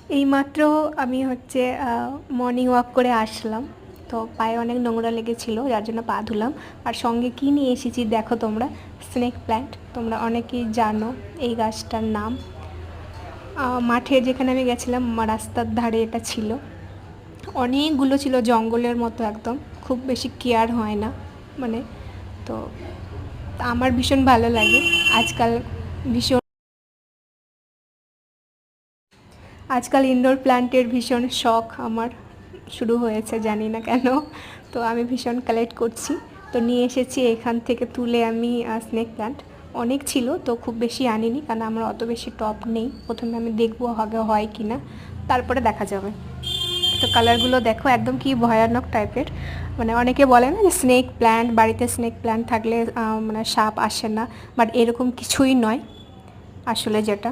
এইমাত্র আমি হচ্ছে মর্নিং ওয়াক করে আসলাম, তো পায়ে অনেক নোংরা লেগেছিলো, যার জন্য পা ধুলাম। আর সঙ্গে কী নিয়ে এসেছি দেখো তোমরা, স্নেক প্ল্যান্ট। তোমরা অনেকেই জানো এই গাছটার নাম। মাঠে যেখানে আমি গেছিলাম রাস্তার ধারে এটা ছিল, অনেকগুলো ছিল, জঙ্গলের মতো একদম, খুব বেশি কেয়ার হয় না মানে। তো আমার ভীষণ ভালো লাগে আজকাল, ভীষণ আজকাল ইনডোর প্ল্যান্টের ভীষণ শখ আমার শুরু হয়েছে, জানি না কেন। তো আমি ভীষণ কালেক্ট করছি, তো নিয়ে এসেছি এখান থেকে তুলে আমি স্নেক প্ল্যান্ট। অনেক ছিল তো খুব বেশি আনিনি, কারণ আমার অত বেশি টব নেই। প্রথমে আমি দেখবো আগে হয় কি না, তারপরে দেখা যাবে। তো কালারগুলো দেখো, একদম কি ভয়ানক টাইপের। মানে অনেকে বলে না যে স্নেক প্ল্যান্ট, বাড়িতে স্নেক প্ল্যান্ট থাকলে মানে সাপ আসে না, বাট এরকম কিছুই নয় আসলে। যেটা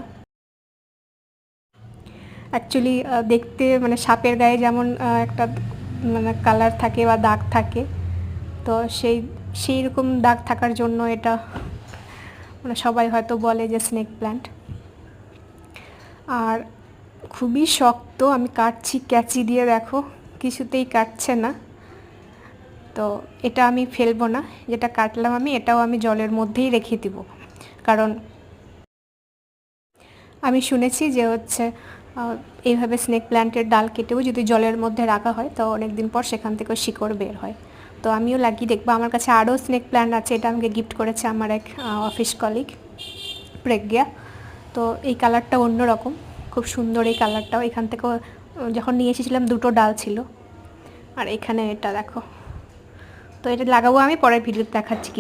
অ্যাকচুয়ালি দেখতে মানে সাপের গায়ে যেমন একটা মানে কালার থাকে বা দাগ থাকে, তো সেই রকম দাগ থাকার জন্য এটা মানে সবাই হয়তো বলে যে স্নেক প্ল্যান্ট। আর খুবই শক্ত, আমি কাটছি ক্যাচি দিয়ে, দেখো কিছুতেই কাটছে না। তো এটা আমি ফেলবো না, যেটা কাটলাম আমি এটাও আমি জলের মধ্যেই রেখে দিব। কারণ আমি শুনেছি যে হচ্ছে এইভাবে স্নেক প্ল্যান্টের ডাল কেটেও যদি জলের মধ্যে রাখা হয় তো অনেক দিন পর সেখান থেকেও শিকড় বের হয়। তো আমিও লাগিয়ে দেখবো। আমার কাছে আরও স্নেক প্ল্যান্ট আছে, এটা আমাকে গিফট করেছে আমার এক অফিস কলিগ প্রজ্ঞা। তো এই কালারটা অন্যরকম, খুব সুন্দর এই কালারটাও। এখান থেকেও যখন নিয়ে এসেছিলাম দুটো ডাল ছিল, আর এখানে এটা দেখো। তো এটা লাগাবো আমি, পরের ভিডিওতে দেখাচ্ছি কি